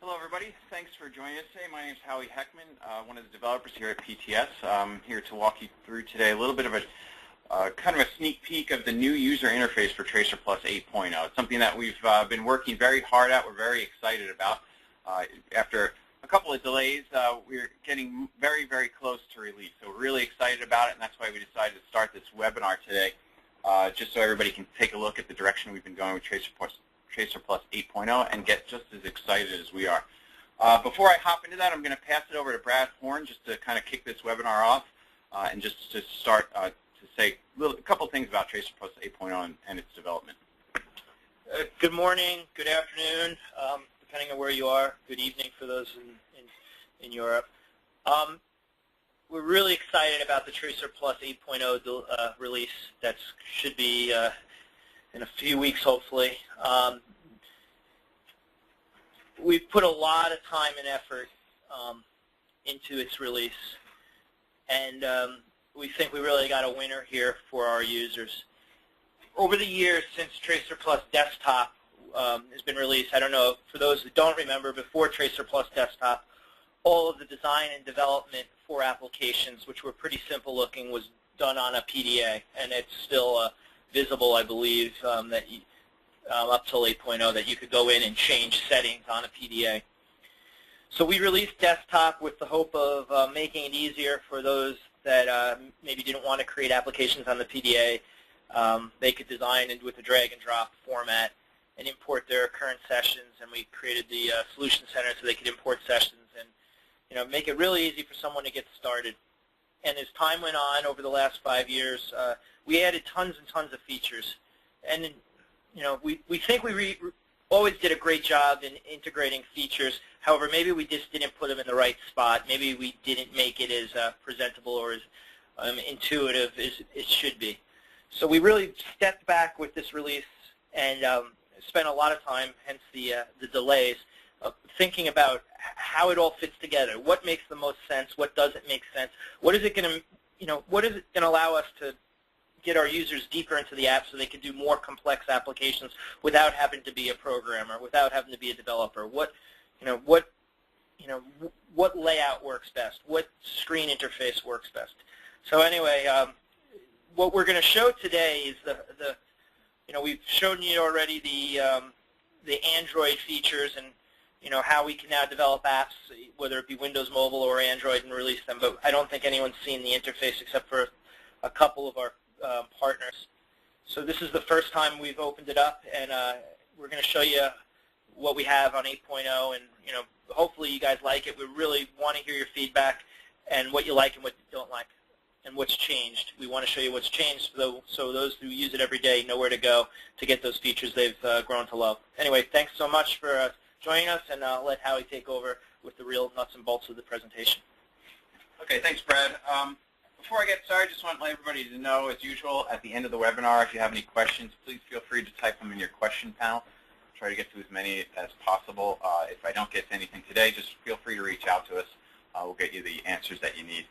Hello, everybody. Thanks for joining us today. My name is Howie Heckman, one of the developers here at PTS. I'm here to walk you through today a little bit of a kind of a sneak peek of the new user interface for TracerPlus 8.0. It's something that we've been working very hard at. We're very excited about. After a couple of delays, we're getting very, very close to release. So we're really excited about it, and that's why we decided to start this webinar today, just so everybody can take a look at the direction we've been going with TracerPlus 8.0 and get just as excited as we are. Before I hop into that, I'm going to pass it over to Brad Horn just to kind of kick this webinar off and just to start to say a couple things about TracerPlus 8.0 and its development. Good morning, good afternoon, depending on where you are. Good evening for those in Europe. We're really excited about the TracerPlus 8.0 release that should be in a few weeks, hopefully. We've put a lot of time and effort into its release, and we think we really got a winner here for our users. Over the years since TracerPlus Desktop has been released, I don't know, for those who don't remember, before TracerPlus Desktop, all of the design and development for applications, which were pretty simple looking, was done on a PDA, and it's still visible, I believe, that up till 8.0, that you could go in and change settings on a PDA. So we released Desktop with the hope of making it easier for those that maybe didn't want to create applications on the PDA. They could design it with a drag and drop format and import their current sessions, and we created the Solution Center so they could import sessions and make it really easy for someone to get started. And as time went on over the last 5 years, we added tons and tons of features. And we think we always did a great job in integrating features. However, maybe we just didn't put them in the right spot. Maybe we didn't make it as presentable or as intuitive as it should be. So we really stepped back with this release and spent a lot of time, hence the delays, thinking about how it all fits together. What makes the most sense? What doesn't make sense? What is it going to, what is it going to allow us to get our users deeper into the app so they can do more complex applications without having to be a programmer, without having to be a developer? What layout works best? What screen interface works best? So anyway, what we're going to show today is we've shown you already the Android features and how we can now develop apps, whether it be Windows Mobile or Android, and release them. But I don't think anyone's seen the interface except for a couple of our partners. So this is the first time we've opened it up, and we're going to show you what we have on 8.0, and hopefully you guys like it. We really want to hear your feedback and what you like and what you don't like and what's changed. We want to show you what's changed so those who use it every day know where to go to get those features they've grown to love. Anyway, thanks so much for joining us, and I'll let Howie take over with the real nuts and bolts of the presentation. Okay, thanks, Brad. Before I get started, I just want to let everybody to know, as usual, at the end of the webinar, if you have any questions, please feel free to type them in your question panel. I'll try to get to as many as possible. If I don't get to anything today, just feel free to reach out to us. We'll get you the answers that you need.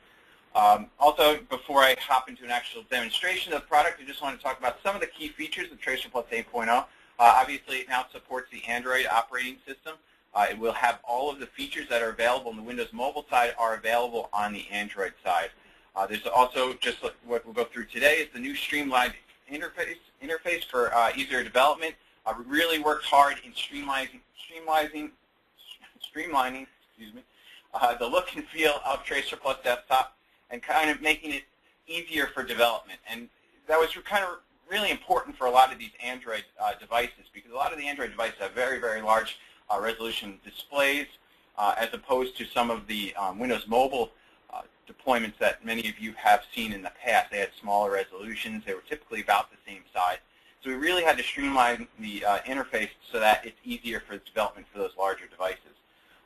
Also, before I hop into an actual demonstration of the product, I just want to talk about some of the key features of TracerPlus 8.0. Obviously, it now supports the Android operating system. It will have all of the features that are available on the Windows Mobile side are available on the Android side. There's also, just what we'll go through today, is the new streamlined interface for easier development. We really worked hard in streamlining the look and feel of TracerPlus Desktop and kind of making it easier for development. And that was kind of really important for a lot of these Android devices, because a lot of the Android devices have very, very large resolution displays as opposed to some of the Windows Mobile deployments that many of you have seen in the past. They had smaller resolutions. They were typically about the same size. So we really had to streamline the interface so that it's easier for the development for those larger devices.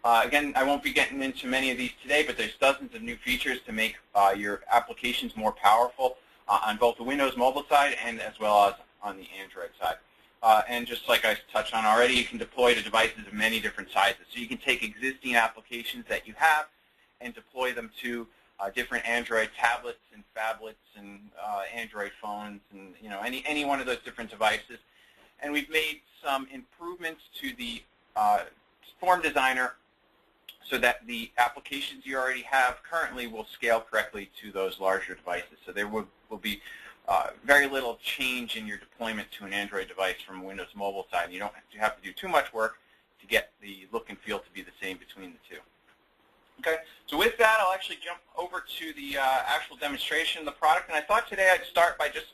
Again, I won't be getting into many of these today, but there's dozens of new features to make your applications more powerful on both the Windows Mobile side and as well as on the Android side. And just like I touched on already, you can deploy to devices of many different sizes. So you can take existing applications that you have and deploy them to different Android tablets and phablets and Android phones and any one of those different devices. And we've made some improvements to the Form Designer so that the applications you already have currently will scale correctly to those larger devices. So there will be very little change in your deployment to an Android device from a Windows Mobile side. You don't have to do too much work to get the look and feel to be the same between the two. Okay, so with that, I'll actually jump over to the actual demonstration of the product. And I thought today I'd start by just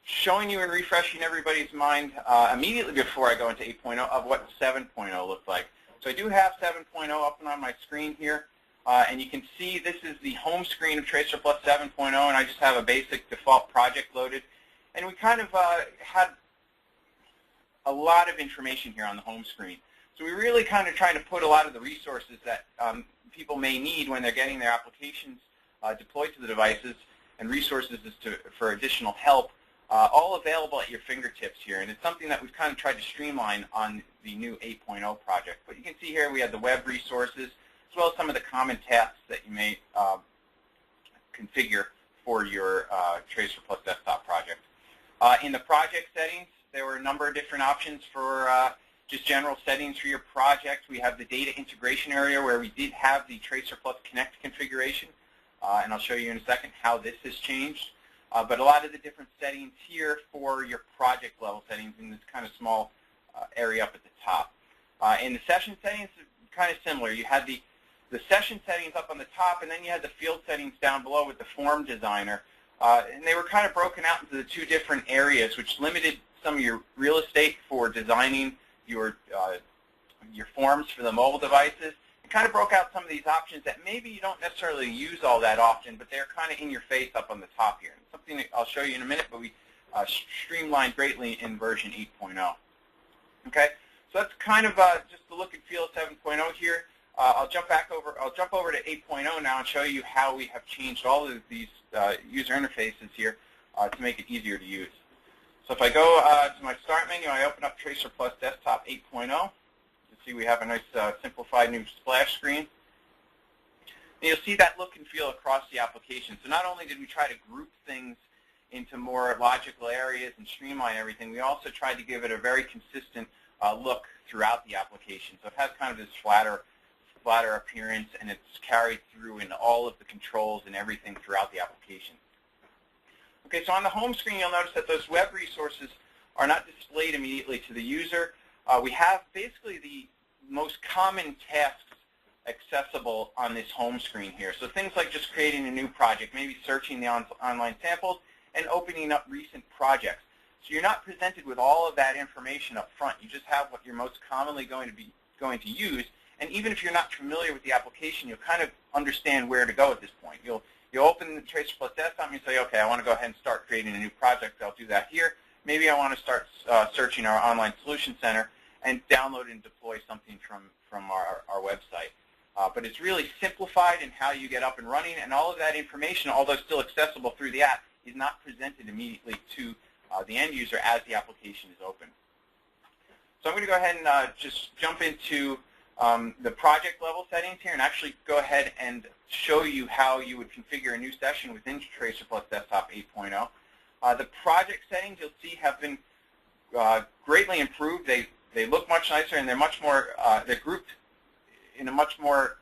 showing you and refreshing everybody's mind immediately before I go into 8.0 of what 7.0 looks like. So I do have 7.0 up and on my screen here. And you can see this is the home screen of TracerPlus 7.0, and I just have a basic default project loaded. And we kind of had a lot of information here on the home screen. So we really kind of trying to put a lot of the resources that people may need when they're getting their applications deployed to the devices, and resources for additional help, all available at your fingertips here. And it's something that we've kind of tried to streamline on the new 8.0 project. But you can see here we have the web resources, as well as some of the common tasks that you may configure for your TracerPlus desktop project. In the project settings, there were a number of different options for just general settings for your project. We have the data integration area where we did have the TracerPlus Connect configuration, and I'll show you in a second how this has changed. But a lot of the different settings here for your project level settings in this kind of small area up at the top. In the session settings, kind of similar. You had the session settings up on the top, and then you had the field settings down below with the form designer. And they were kind of broken out into the two different areas, which limited some of your real estate for designing your forms for the mobile devices. It kind of broke out some of these options that maybe you don't necessarily use all that often, but they're kind of in your face up on the top here. And something that I'll show you in a minute, but we streamlined greatly in version 8.0. Okay, so that's kind of just the look and feel of 7.0 here. I'll jump over to 8.0 now and show you how we have changed all of these user interfaces here to make it easier to use. So if I go to my start menu, I open up TracerPlus Desktop 8.0. You see we have a nice simplified new splash screen. And you'll see that look and feel across the application. So not only did we try to group things into more logical areas and streamline everything, we also tried to give it a very consistent look throughout the application. So it has kind of this flatter appearance, and it's carried through in all of the controls and everything throughout the application. Okay, so on the home screen, you'll notice that those web resources are not displayed immediately to the user. We have basically the most common tasks accessible on this home screen here. So things like just creating a new project, maybe searching the online samples, and opening up recent projects. So you're not presented with all of that information up front. You just have what you're most commonly going to use. And even if you're not familiar with the application, you'll kind of understand where to go at this point. You'll open the TracerPlus Desktop and you say, okay, I want to go ahead and start creating a new project. I'll do that here. Maybe I want to start searching our online solution center and download and deploy something from our website. But it's really simplified in how you get up and running, and all of that information, although still accessible through the app, is not presented immediately to the end user as the application is open. So I'm going to go ahead and just jump into the project level settings here and actually go ahead and show you how you would configure a new session within TracerPlus Desktop 8.0. The project settings you'll see have been greatly improved. They look much nicer, and they're much more they're grouped in a much more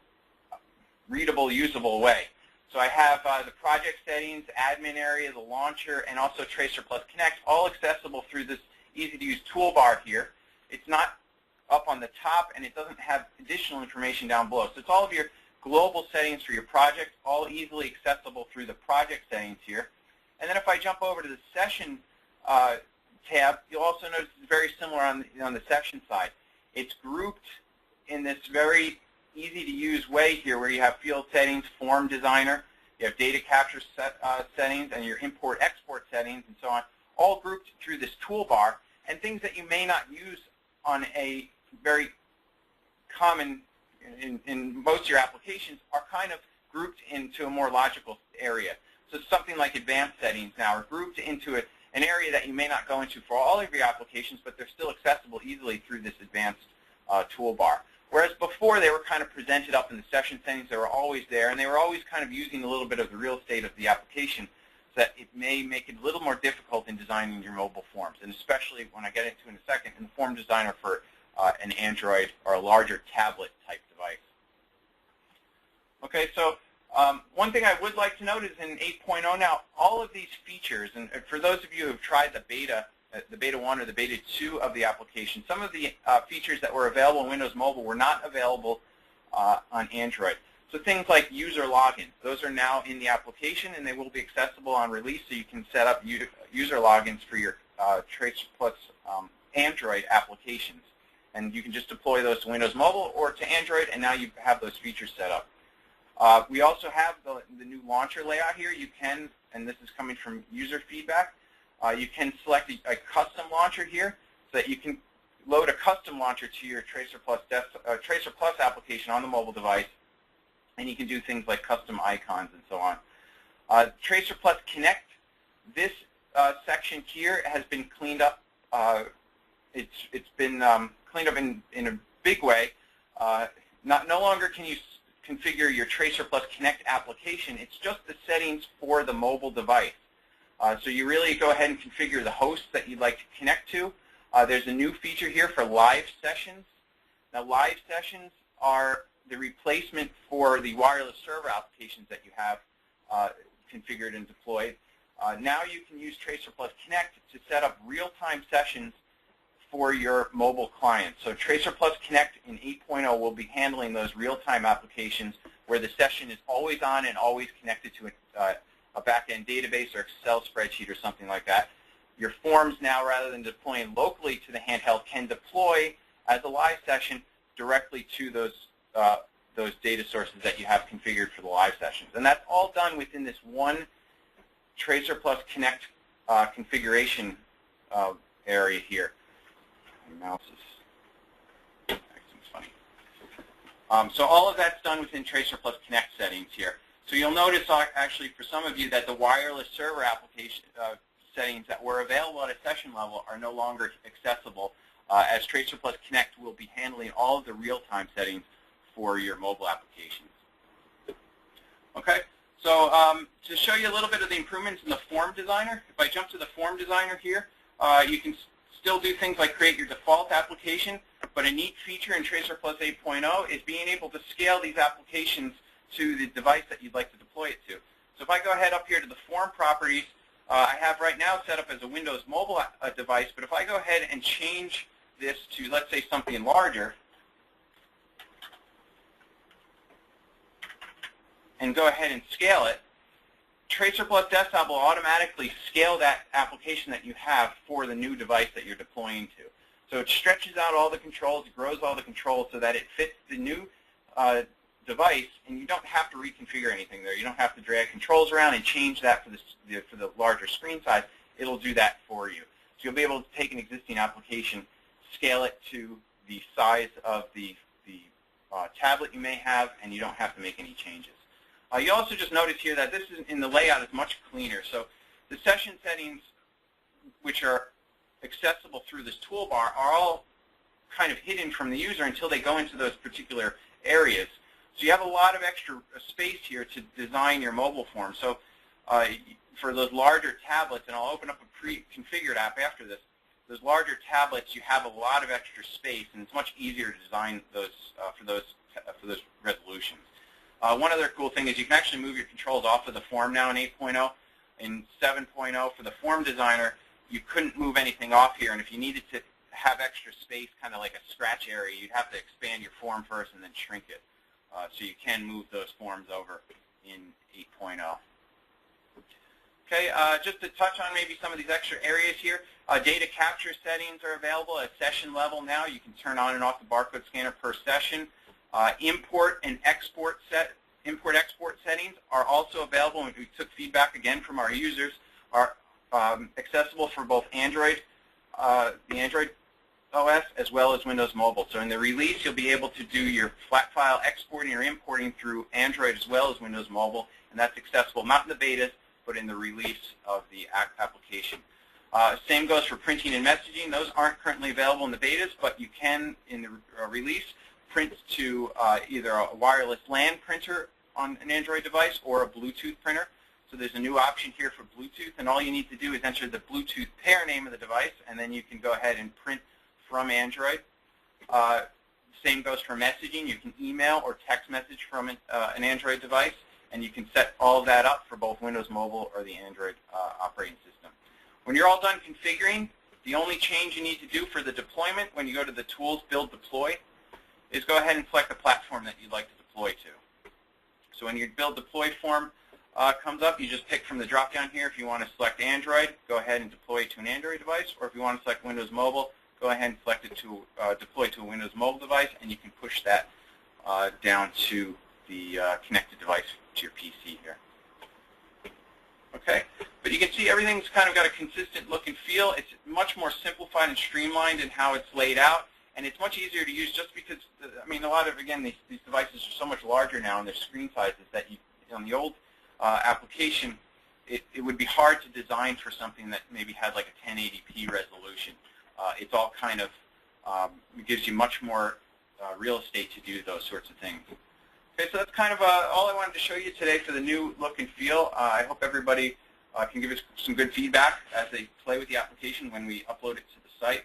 readable, usable way. So I have the project settings, admin area, the launcher, and also TracerPlus Connect, all accessible through this easy-to-use toolbar here. It's not up on the top, and it doesn't have additional information down below. So it's all of your global settings for your project, all easily accessible through the project settings here. And then if I jump over to the session tab, you'll also notice it's very similar on the session side. It's grouped in this very easy-to-use way here where you have field settings, form designer, you have data capture settings, and your import-export settings, and so on, all grouped through this toolbar. And things that you may not use on a very common, in most of your applications, are kind of grouped into a more logical area. So something like advanced settings now are grouped into an area that you may not go into for all of your applications, but they're still accessible easily through this advanced toolbar. Whereas before, they were kind of presented up in the session settings. They were always there, and they were always kind of using a little bit of the real estate of the application, so that it may make it a little more difficult in designing your mobile forms, and especially when I get into in a second, in the form designer for an Android or a larger tablet type device. Okay, so one thing I would like to note is in 8.0 now, all of these features, and for those of you who have tried the beta 1 or the beta 2 of the application, some of the features that were available in Windows Mobile were not available on Android. So things like user login, those are now in the application, and they will be accessible on release, so you can set up user logins for your TracerPlus Android applications. And you can just deploy those to Windows Mobile or to Android, and now you have those features set up. We also have the new launcher layout here. You can, and this is coming from user feedback, you can select a custom launcher here so that you can load a custom launcher to your TracerPlus application on the mobile device, and you can do things like custom icons and so on. TracerPlus Connect, this section here has been cleaned up. It's been cleaned up in a big way. No longer can you configure your TracerPlus Connect application. It's just the settings for the mobile device. So you really go ahead and configure the host that you'd like to connect to. There's a new feature here for live sessions. Now, live sessions are the replacement for the wireless server applications that you have configured and deployed. Now you can use TracerPlus Connect to set up real-time sessions for your mobile clients. So TracerPlus Connect in 8.0 will be handling those real-time applications where the session is always on and always connected to a back-end database or Excel spreadsheet or something like that. Your forms now, rather than deploying locally to the handheld, can deploy as a live session directly to those data sources that you have configured for the live sessions. And that's all done within this one TracerPlus Connect configuration area here. My mouse is acting funny. So all of that's done within TracerPlus Connect settings here. So you'll notice actually for some of you that the wireless server application settings that were available at a session level are no longer accessible, as TracerPlus Connect will be handling all of the real-time settings for your mobile applications. Okay, so to show you a little bit of the improvements in the form designer, if I jump to the form designer here, you can still do things like create your default application, but a neat feature in TracerPlus 8.0 is being able to scale these applications to the device that you'd like to deploy it to. So if I go ahead up here to the form properties, I have right now set up as a Windows mobile device, but if I go ahead and change this to, let's say, something larger, and go ahead and scale it, TracerPlus Desktop will automatically scale that application that you have for the new device that you're deploying to. So it stretches out all the controls, it grows all the controls so that it fits the new device, and you don't have to reconfigure anything there. You don't have to drag controls around and change that for the larger screen size. It'll do that for you. So you'll be able to take an existing application, scale it to the size of the tablet you may have, and you don't have to make any changes. You also just notice here that this is in the layout is much cleaner. So the session settings, which are accessible through this toolbar, are all kind of hidden from the user until they go into those particular areas. So you have a lot of extra space here to design your mobile form. So for those larger tablets, and I'll open up a pre-configured app after this, those larger tablets, you have a lot of extra space, and it's much easier to design those for those resolutions. One other cool thing is you can actually move your controls off of the form now in 8.0. In 7.0, for the form designer, you couldn't move anything off here, and if you needed to have extra space, kind of like a scratch area, you'd have to expand your form first and then shrink it. So you can move those forms over in 8.0. Okay, just to touch on maybe some of these extra areas here, data capture settings are available at session level now. You can turn on and off the barcode scanner per session. Import and export import-export settings are also available, and we took feedback again from our users, are accessible for both Android, the Android OS, as well as Windows Mobile. So in the release, you'll be able to do your flat file exporting or importing through Android as well as Windows Mobile, and that's accessible not in the betas, but in the release of the application. Same goes for printing and messaging. Those aren't currently available in the betas, but you can, in the release, print to either a wireless LAN printer on an Android device or a Bluetooth printer. So there's a new option here for Bluetooth, and all you need to do is enter the Bluetooth pair name of the device, and then you can go ahead and print from Android. Same goes for messaging. You can email or text message from an Android device, and you can set all of that up for both Windows Mobile or the Android operating system. When you're all done configuring, the only change you need to do for the deployment when you go to the Tools, Build, Deploy is go ahead and select the platform that you'd like to deploy to. So when your Build Deploy form comes up, you just pick from the drop-down here. If you want to select Android, go ahead and deploy it to an Android device, or if you want to select Windows Mobile, go ahead and select it to deploy to a Windows Mobile device, and you can push that down to the connected device to your PC here. Okay, but you can see everything's kind of got a consistent look and feel. It's much more simplified and streamlined in how it's laid out, and it's much easier to use just because, I mean, a lot of, again, these devices are so much larger now in their screen sizes that on the old application, it would be hard to design for something that maybe had like a 1080p resolution. It's all kind of, it gives you much more real estate to do those sorts of things. Okay, so that's kind of all I wanted to show you today for the new look and feel. I hope everybody can give us some good feedback as they play with the application when we upload it to the site.